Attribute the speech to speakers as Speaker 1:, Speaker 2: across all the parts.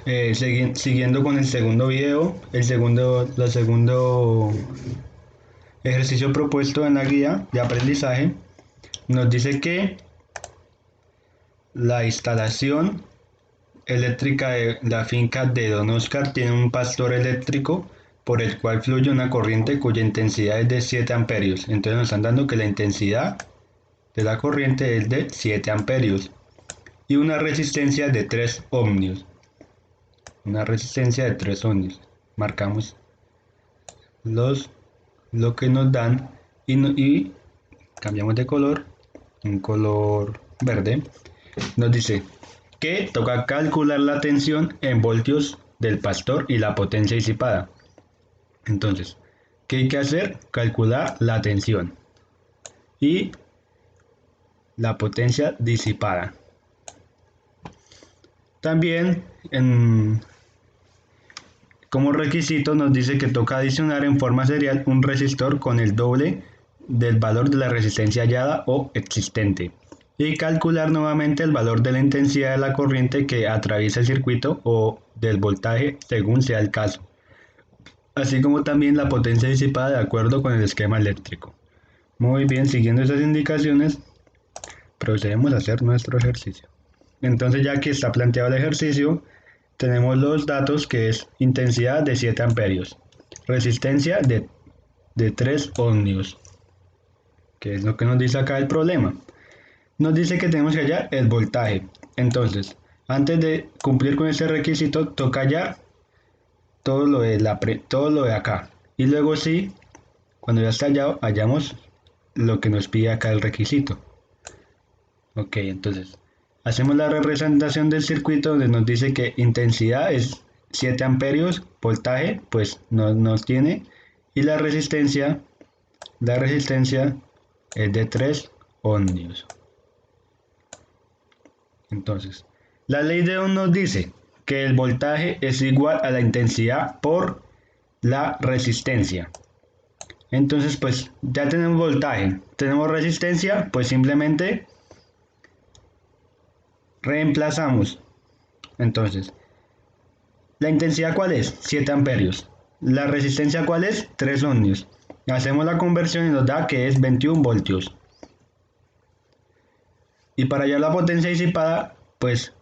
Speaker 1: Siguiendo con el segundo video, el segundo ejercicio propuesto en la guía de aprendizaje, nos dice que la instalación eléctrica de la finca de Don Oscar tiene un pastor eléctrico por el cual fluye una corriente cuya intensidad es de 7 amperios. Entonces nos están dando que la intensidad de la corriente es de 7 amperios y una resistencia de 3 ohmios. Una resistencia de 3 ohmios. Marcamos lo que nos dan y cambiamos de color, un color verde. Nos dice que toca calcular la tensión en voltios del pastor y la potencia disipada. Entonces, ¿qué hay que hacer? Calcular la tensión y la potencia disipada. También como requisito nos dice que toca adicionar en forma serial un resistor con el doble del valor de la resistencia hallada o existente y calcular nuevamente el valor de la intensidad de la corriente que atraviesa el circuito o del voltaje según sea el caso, así como también la potencia disipada de acuerdo con el esquema eléctrico. Muy bien, siguiendo esas indicaciones, procedemos a hacer nuestro ejercicio. Entonces, ya que está planteado el ejercicio, tenemos los datos que es intensidad de 7 amperios, resistencia de 3 ohmios, que es lo que nos dice acá el problema. Nos dice que tenemos que hallar el voltaje. Entonces, antes de cumplir con ese requisito, toca hallar todo lo de acá. Y luego sí, cuando ya está hallado, hallamos lo que nos pide acá el requisito. Ok, entonces hacemos la representación del circuito donde nos dice que intensidad es 7 amperios, voltaje pues no tiene y la resistencia es de 3 ohmios. Entonces, la ley de Ohm nos dice que el voltaje es igual a la intensidad por la resistencia. Entonces, pues ya tenemos voltaje, tenemos resistencia, pues simplemente reemplazamos. Entonces, ¿la intensidad cuál es? 7 amperios. ¿La resistencia cuál es? 3 ohmios. Hacemos la conversión y nos da que es 21 voltios. Y para hallar la potencia disipada, pues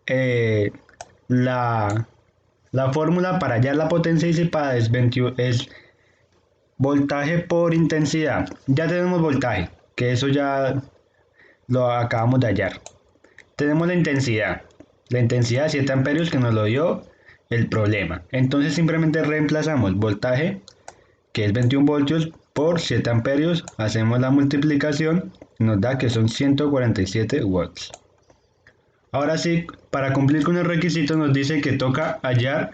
Speaker 1: eh, la, la fórmula para hallar la potencia disipada es voltaje por intensidad. Ya tenemos voltaje, que eso ya lo acabamos de hallar. Tenemos la intensidad de 7 amperios que nos lo dio el problema. Entonces simplemente reemplazamos voltaje, que es 21 voltios, por 7 amperios, hacemos la multiplicación, nos da que son 147 watts. Ahora sí, para cumplir con el requisito nos dice que toca hallar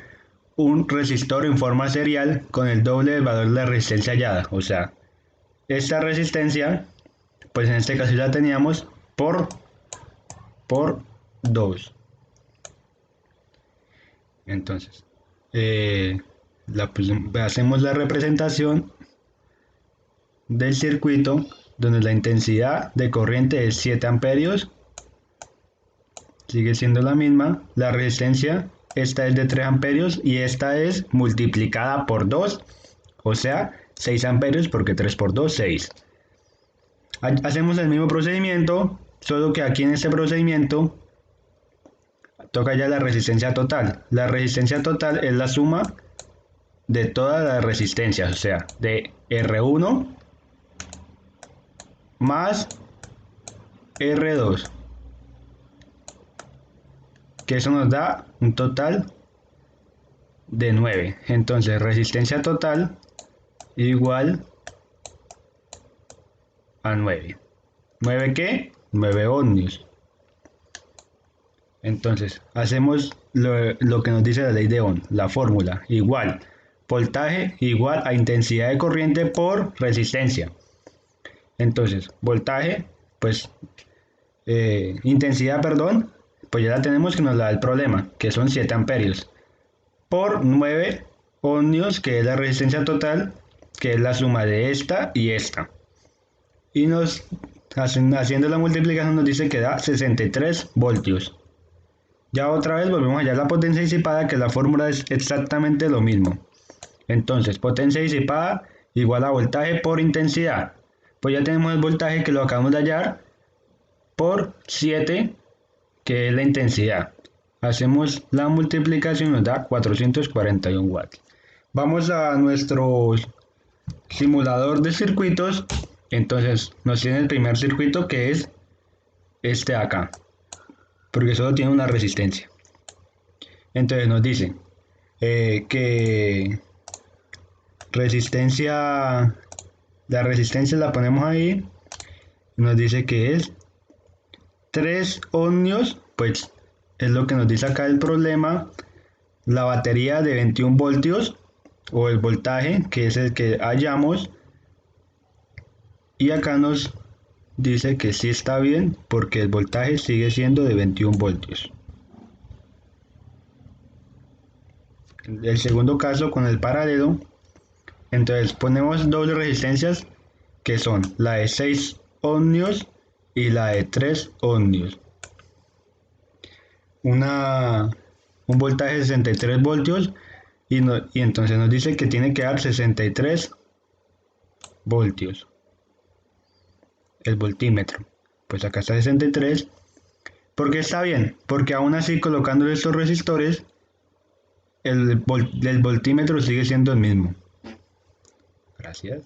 Speaker 1: un resistor en forma serial con el doble del valor de la resistencia hallada. O sea, esta resistencia, pues en este caso ya teníamos por 2. Entonces, pues, hacemos la representación del circuito donde la intensidad de corriente es 7 amperios, sigue siendo la misma, la resistencia, esta es de 3 amperios y esta es multiplicada por 2, o sea, 6 amperios porque 3 por 2, 6. Hacemos el mismo procedimiento, solo que aquí en este procedimiento toca ya la resistencia total. La resistencia total es la suma de todas las resistencias, o sea, de R1 más R2, que eso nos da un total de 9. Entonces, resistencia total igual a 9. ¿9 qué? 9 ohmios. Entonces, hacemos lo que nos dice la ley de Ohm, la fórmula, igual, voltaje igual a intensidad de corriente por resistencia. Entonces, voltaje, pues, intensidad, perdón, pues ya la tenemos que nos la da el problema, que son 7 amperios, por 9 ohmios, que es la resistencia total, que es la suma de esta y esta. Y haciendo la multiplicación nos dice que da 63 voltios. Ya otra vez volvemos a hallar la potencia disipada, que la fórmula es exactamente lo mismo. Entonces, potencia disipada igual a voltaje por intensidad. Pues ya tenemos el voltaje que lo acabamos de hallar por 7, que es la intensidad. Hacemos la multiplicación y nos da 441 watts. Vamos a nuestro simulador de circuitos. Entonces nos tiene el primer circuito, que es este de acá, porque solo tiene una resistencia. Entonces nos dice que resistencia, la resistencia la ponemos ahí, nos dice que es 3 ohmios, pues es lo que nos dice acá el problema. La batería de 21 voltios, o el voltaje, que es el que hallamos, y acá nos dice que sí está bien, porque el voltaje sigue siendo de 21 voltios. El segundo caso, con el paralelo, entonces ponemos doble resistencias, que son la de 6 ohmios y la de 3 ohmios. Un voltaje de 63 voltios, y entonces nos dice que tiene que dar 63 voltios el voltímetro. Pues acá está 63. ¿Por qué está bien? Porque aún así, colocando estos resistores, el voltímetro sigue siendo el mismo. Gracias.